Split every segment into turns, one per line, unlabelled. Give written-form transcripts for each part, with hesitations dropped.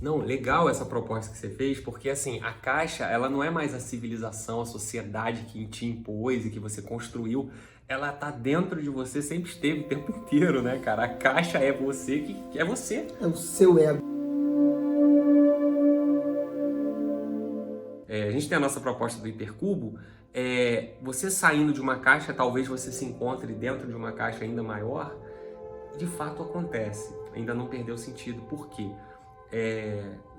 Não, legal essa proposta que você fez, porque assim, a caixa, ela não é mais a civilização, a sociedade que te impôs e que você construiu, ela tá dentro de você, sempre esteve o tempo inteiro, né, cara? A caixa é você que é você.
É o seu ego.
A gente tem a nossa proposta do hipercubo, você saindo de uma caixa, talvez você se encontre dentro de uma caixa ainda maior, de fato acontece, ainda não perdeu sentido. Por quê?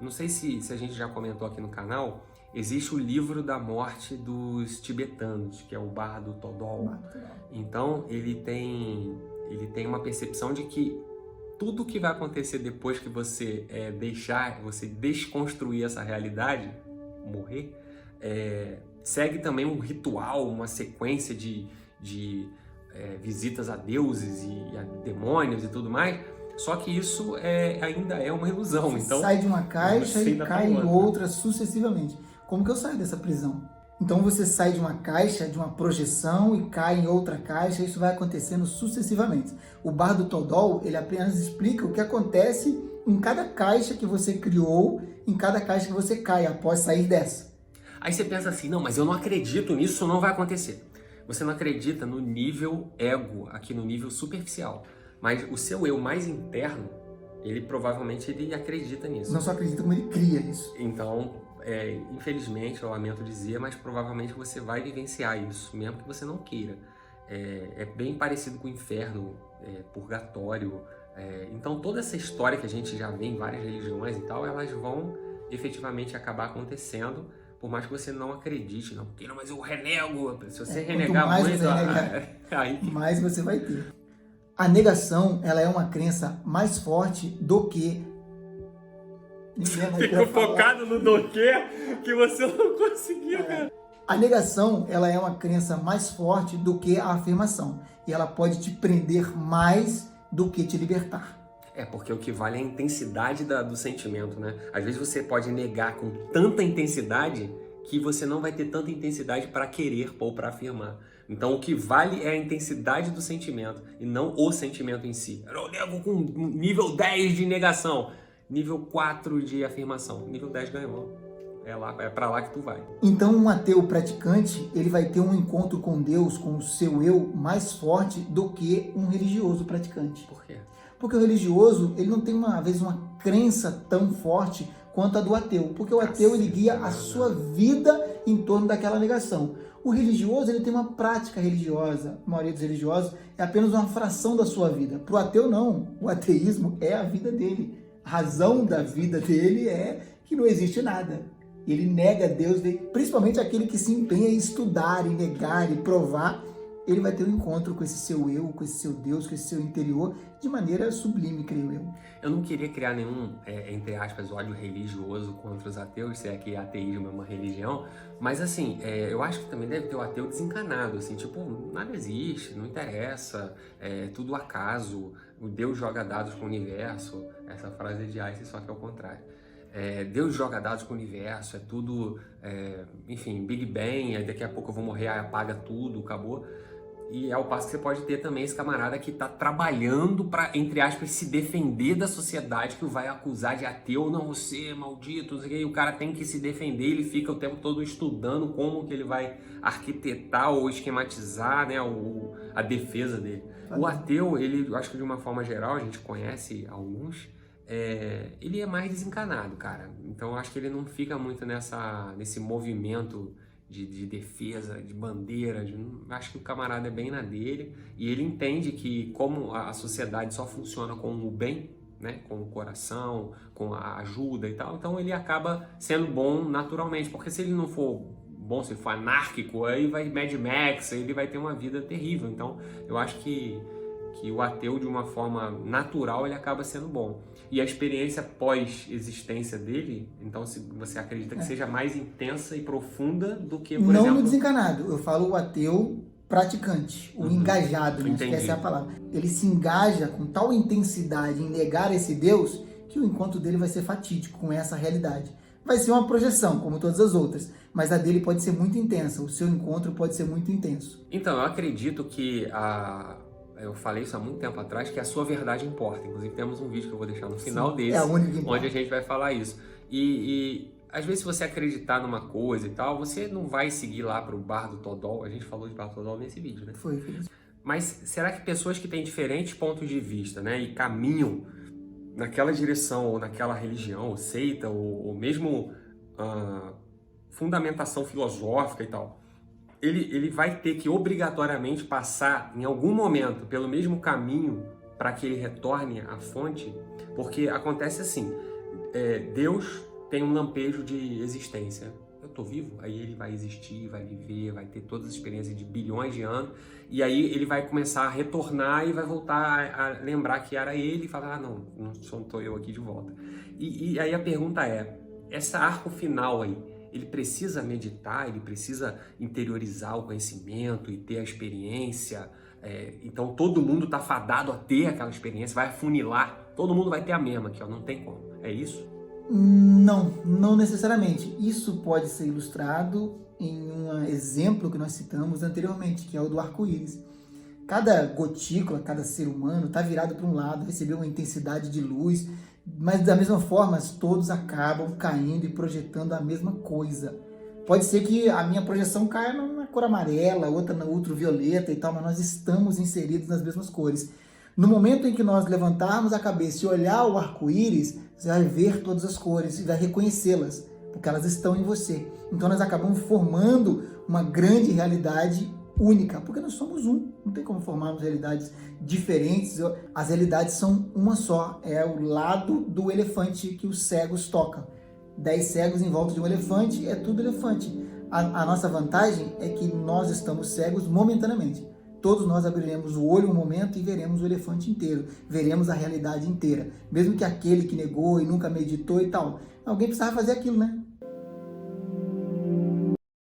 Não sei se a gente já comentou aqui no canal, existe o livro da morte dos tibetanos, que é o Bardo Todol. Então ele tem uma percepção de que tudo que vai acontecer depois que você você desconstruir essa realidade, morrer, segue também um ritual, uma sequência de visitas a deuses e a demônios e tudo mais. Só que isso ainda é uma ilusão.
Você
então
sai de uma caixa e cai em
outra.
outra sucessivamente. Como que eu saio dessa prisão? Então você sai de uma caixa, de uma projeção e cai em outra caixa, isso vai acontecendo sucessivamente. O Bardo Todol, ele apenas explica o que acontece em cada caixa que você criou, em cada caixa que você cai após sair dessa.
Aí você pensa assim, não, mas eu não acredito nisso, isso não vai acontecer. Você não acredita no nível ego, aqui no nível superficial. Mas o seu eu mais interno, ele provavelmente acredita nisso.
Não só acredita, como ele cria isso.
Então, infelizmente, eu lamento dizer, mas provavelmente você vai vivenciar isso, mesmo que você não queira. É bem parecido com o inferno, purgatório. Então, toda essa história que a gente já vê em várias religiões e tal, elas vão efetivamente acabar acontecendo, por mais que você não acredite, não, porque não, mas eu renego. Se você renegar
mais
muito,
você renegar,
aí
mais você vai ter. A negação, ela é uma crença mais forte do que...
Fico focado no do que você não conseguiu, cara.
A negação, ela é uma crença mais forte do que a afirmação. E ela pode te prender mais do que te libertar.
Porque o que vale é a intensidade do sentimento, né? Às vezes você pode negar com tanta intensidade que você não vai ter tanta intensidade para querer ou para afirmar. Então o que vale é a intensidade do sentimento e não o sentimento em si. Eu nego com nível 10 de negação, nível 4 de afirmação. Nível 10 ganhou. É para lá que tu vai.
Então um ateu praticante, ele vai ter um encontro com Deus, com o seu eu, mais forte do que um religioso praticante.
Por quê?
Porque o religioso, ele não tem, às vezes, uma crença tão forte quanto a do ateu. Porque o ateu, ele guia a sua vida em torno daquela negação. O religioso, ele tem uma prática religiosa. A maioria dos religiosos é apenas uma fração da sua vida. Para o ateu, não. O ateísmo é a vida dele. A razão da vida dele é que não existe nada. Ele nega Deus, principalmente aquele que se empenha em estudar, em negar, em provar. Ele vai ter um encontro com esse seu eu, com esse seu Deus, com esse seu interior, de maneira sublime, creio eu.
Eu não queria criar nenhum, entre aspas, ódio religioso contra os ateus, se é que ateísmo é uma religião, mas assim, eu acho que também deve ter o ateu desencanado, assim, tipo, nada existe, não interessa, é tudo acaso, o Deus joga dados com o universo, essa frase é de Einstein, só que é o contrário. Deus joga dados com o universo, é tudo, enfim, Big Bang, aí daqui a pouco eu vou morrer, aí apaga tudo, acabou. E ao passo que você pode ter também esse camarada que está trabalhando para, entre aspas, se defender da sociedade que o vai acusar de ateu, não, você é maldito, não sei o quê, e o cara tem que se defender, ele fica o tempo todo estudando como que ele vai arquitetar ou esquematizar, né, a defesa dele. O ateu, ele, eu acho que de uma forma geral, a gente conhece alguns, ele é mais desencanado, cara. Então eu acho que ele não fica muito nesse movimento de defesa, de bandeira, acho que o camarada é bem na dele e ele entende que como a sociedade só funciona com o bem, né, com o coração, com a ajuda e tal, então ele acaba sendo bom naturalmente, porque se ele não for bom, se ele for anárquico, aí vai Mad Max, aí ele vai ter uma vida terrível. Então eu acho que o ateu, de uma forma natural, ele acaba sendo bom. E a experiência pós-existência dele, então, se você acredita que seja mais intensa e profunda do que, por exemplo...
Não no desencanado, eu falo o ateu praticante, o engajado, né? Acho que essa é a palavra. Ele se engaja com tal intensidade em negar esse Deus que o encontro dele vai ser fatídico com essa realidade. Vai ser uma projeção, como todas as outras, mas a dele pode ser muito intensa, o seu encontro pode ser muito intenso.
Então, eu acredito que eu falei isso há muito tempo atrás, que a sua verdade importa. Inclusive temos um vídeo que eu vou deixar no final
Sim,
desse,
é a única que
onde
importa.
a gente vai falar isso. E às vezes se você acreditar numa coisa e tal, você não vai seguir lá pro Bar do Todol. A gente falou de Bar do Todol nesse vídeo, né?
Foi, Felipe.
Mas será que pessoas que têm diferentes pontos de vista, né, e caminham naquela direção, ou naquela religião, ou seita, ou mesmo fundamentação filosófica e tal, ele vai ter que obrigatoriamente passar em algum momento pelo mesmo caminho para que ele retorne à fonte? Porque acontece assim, Deus tem um lampejo de existência. Eu tô vivo, aí ele vai existir, vai viver, vai ter todas as experiências de bilhões de anos, e aí ele vai começar a retornar e vai voltar a lembrar que era ele e falar, não tô eu aqui de volta. E aí a pergunta é, esse arco final aí, ele precisa meditar, ele precisa interiorizar o conhecimento e ter a experiência, então todo mundo tá fadado a ter aquela experiência, vai afunilar, todo mundo vai ter a mesma aqui, ó, não tem como, é isso?
Não necessariamente. Isso pode ser ilustrado em um exemplo que nós citamos anteriormente, que é o do arco-íris. Cada gotícula, cada ser humano está virado para um lado, recebeu uma intensidade de luz, mas da mesma forma todos acabam caindo e projetando a mesma coisa. Pode ser que a minha projeção caia na cor amarela, outra na ultravioleta e tal, mas nós estamos inseridos nas mesmas cores. No momento em que nós levantarmos a cabeça e olhar o arco-íris, você vai ver todas as cores e vai reconhecê-las, porque elas estão em você. Então nós acabamos formando uma grande realidade única, porque nós somos um. Não tem como formarmos realidades diferentes. As realidades são uma só. É o lado do elefante que os cegos tocam. 10 cegos em volta de um elefante, é tudo elefante. A nossa vantagem é que nós estamos cegos momentaneamente. Todos nós abriremos o olho um momento e veremos o elefante inteiro, veremos a realidade inteira. Mesmo que aquele que negou e nunca meditou e tal, alguém precisava fazer aquilo, né?